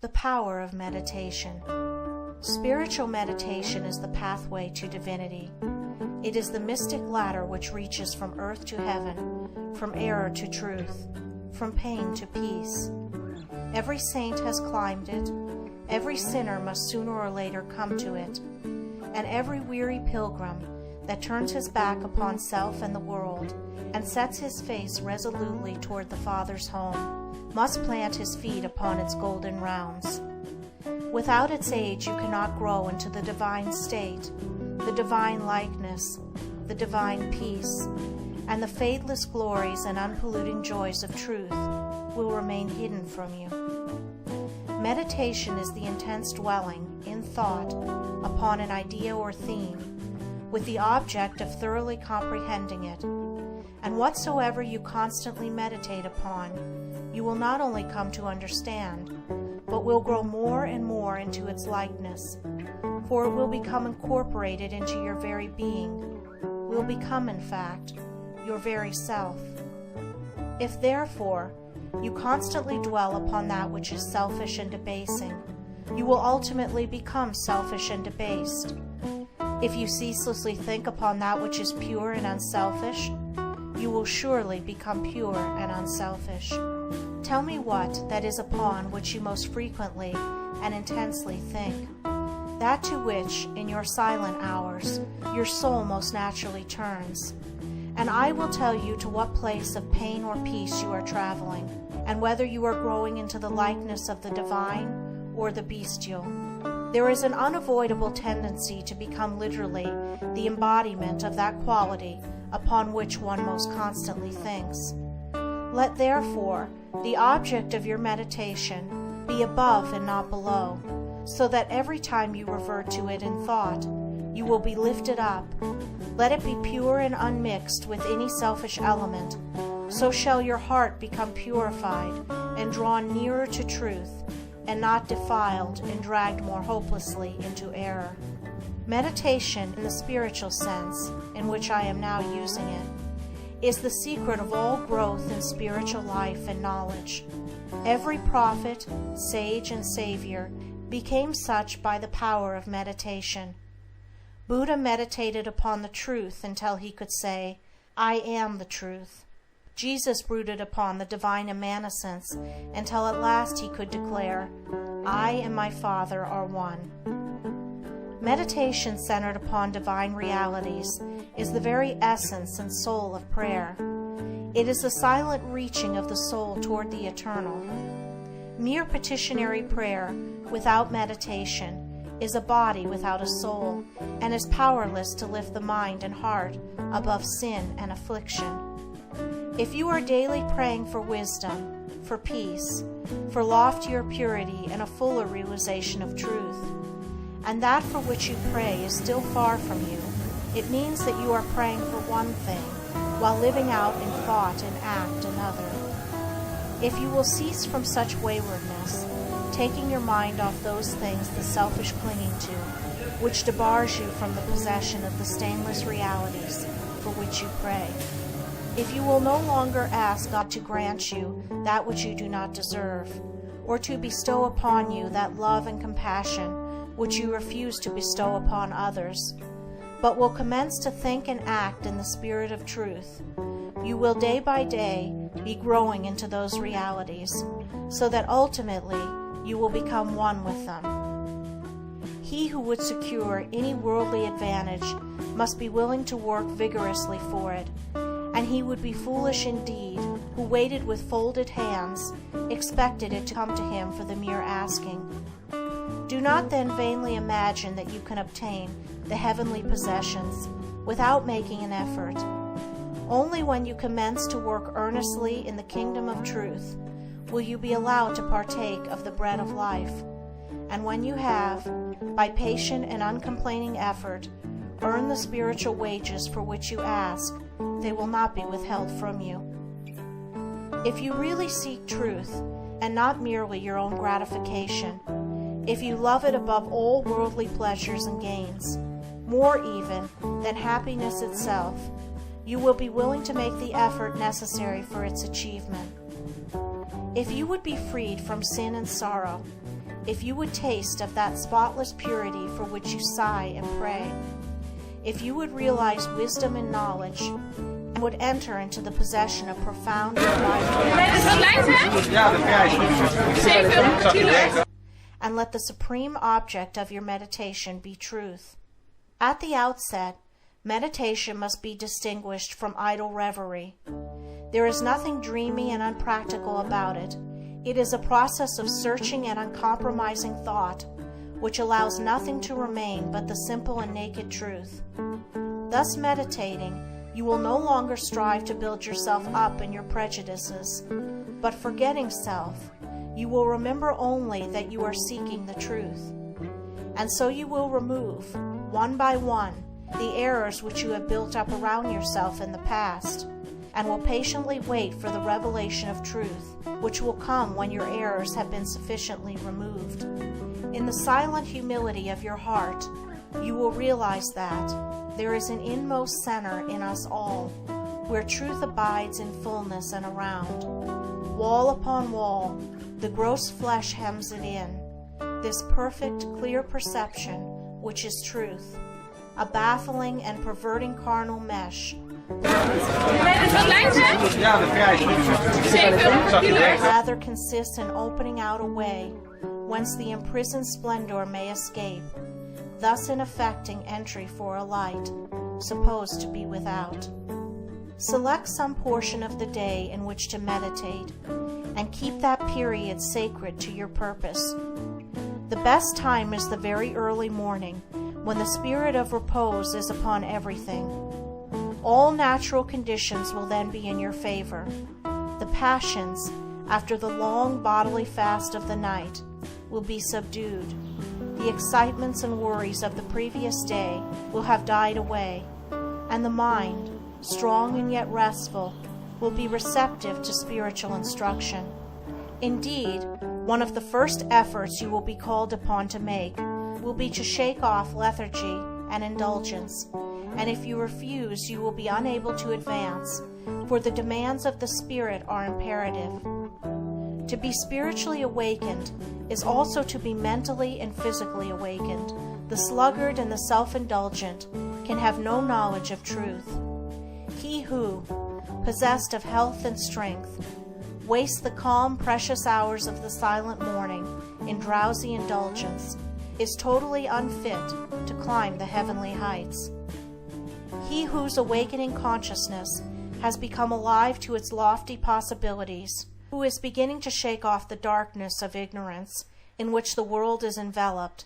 The power of meditation. Spiritual meditation is the pathway to divinity. It is the mystic ladder which reaches from earth to heaven, from error to truth, from pain to peace. Every saint has climbed it, every sinner must sooner or later come to it, and every weary pilgrim that turns his back upon self and the world, and sets his face resolutely toward the Father's home, must plant his feet upon its golden rounds. Without its aid you cannot grow into the divine state, the divine likeness, the divine peace, and the fadeless glories and unpolluting joys of truth will remain hidden from you. Meditation is the intense dwelling, in thought, upon an idea or theme, with the object of thoroughly comprehending it. And whatsoever you constantly meditate upon, you will not only come to understand, but will grow more and more into its likeness, for it will become incorporated into your very being, will become, in fact, your very self. If, therefore, you constantly dwell upon that which is selfish and debasing, you will ultimately become selfish and debased. If you ceaselessly think upon that which is pure and unselfish, you will surely become pure and unselfish. Tell me what that is upon which you most frequently and intensely think, that to which, in your silent hours, your soul most naturally turns, and I will tell you to what place of pain or peace you are traveling, and whether you are growing into the likeness of the divine or the bestial. There is an unavoidable tendency to become literally the embodiment of that quality upon which one most constantly thinks. Let therefore the object of your meditation be above and not below, so that every time you revert to it in thought, you will be lifted up. Let it be pure and unmixed with any selfish element, so shall your heart become purified and drawn nearer to truth, and not defiled and dragged more hopelessly into error. Meditation, in the spiritual sense in which I am now using it, is the secret of all growth in spiritual life and knowledge. Every prophet, sage, and savior became such by the power of meditation. Buddha meditated upon the truth until he could say, "I am the truth." Jesus brooded upon the divine immanence until at last he could declare, "I and my Father are one." Meditation centered upon divine realities is the very essence and soul of prayer. It is the silent reaching of the soul toward the eternal. Mere petitionary prayer without meditation is a body without a soul, and is powerless to lift the mind and heart above sin and affliction. If you are daily praying for wisdom, for peace, for loftier purity and a fuller realization of truth, and that for which you pray is still far from you, it means that you are praying for one thing, while living out in thought and act another. If you will cease from such waywardness, taking your mind off those things the selfish clinging to, which debars you from the possession of the stainless realities for which you pray. If you will no longer ask God to grant you that which you do not deserve, or to bestow upon you that love and compassion which you refuse to bestow upon others, but will commence to think and act in the spirit of truth, you will day by day be growing into those realities, so that ultimately you will become one with them. He who would secure any worldly advantage must be willing to work vigorously for it, and he would be foolish indeed who waited with folded hands, expected it to come to him for the mere asking. Do not then vainly imagine that you can obtain the heavenly possessions without making an effort. Only when you commence to work earnestly in the kingdom of truth will you be allowed to partake of the bread of life, and when you have, by patient and uncomplaining effort, earned the spiritual wages for which you ask, they will not be withheld from you. If you really seek truth, and not merely your own gratification, if you love it above all worldly pleasures and gains, more even than happiness itself, you will be willing to make the effort necessary for its achievement. If you would be freed from sin and sorrow, if you would taste of that spotless purity for which you sigh and pray, if you would realize wisdom and knowledge, and would enter into the possession of profound and let the supreme object of your meditation be truth. At the outset, meditation must be distinguished from idle reverie. There is nothing dreamy and unpractical about it. It is a process of searching and uncompromising thought, which allows nothing to remain but the simple and naked truth. Thus meditating, you will no longer strive to build yourself up in your prejudices, but forgetting self, you will remember only that you are seeking the truth. And so you will remove, one by one, the errors which you have built up around yourself in the past, and will patiently wait for the revelation of truth, which will come when your errors have been sufficiently removed. In the silent humility of your heart, you will realize that there is an inmost center in us all, where truth abides in fullness and around. Wall upon wall, the gross flesh hems it in, this perfect, clear perception, which is truth, a baffling and perverting carnal mesh, rather consists in opening out a way whence the imprisoned splendor may escape, thus in effecting entry for a light, supposed to be without. Select some portion of the day in which to meditate, and keep that period sacred to your purpose. The best time is the very early morning, when the spirit of repose is upon everything. All natural conditions will then be in your favor. The passions, after the long bodily fast of the night, will be subdued. The excitements and worries of the previous day will have died away, and the mind, strong and yet restful, will be receptive to spiritual instruction. Indeed, one of the first efforts you will be called upon to make will be to shake off lethargy and indulgence, and if you refuse, you will be unable to advance, for the demands of the Spirit are imperative. To be spiritually awakened is also to be mentally and physically awakened. The sluggard and the self-indulgent can have no knowledge of truth. He who, possessed of health and strength, wastes the calm, precious hours of the silent morning in drowsy indulgence is totally unfit to climb the heavenly heights. He whose awakening consciousness has become alive to its lofty possibilities, who is beginning to shake off the darkness of ignorance in which the world is enveloped,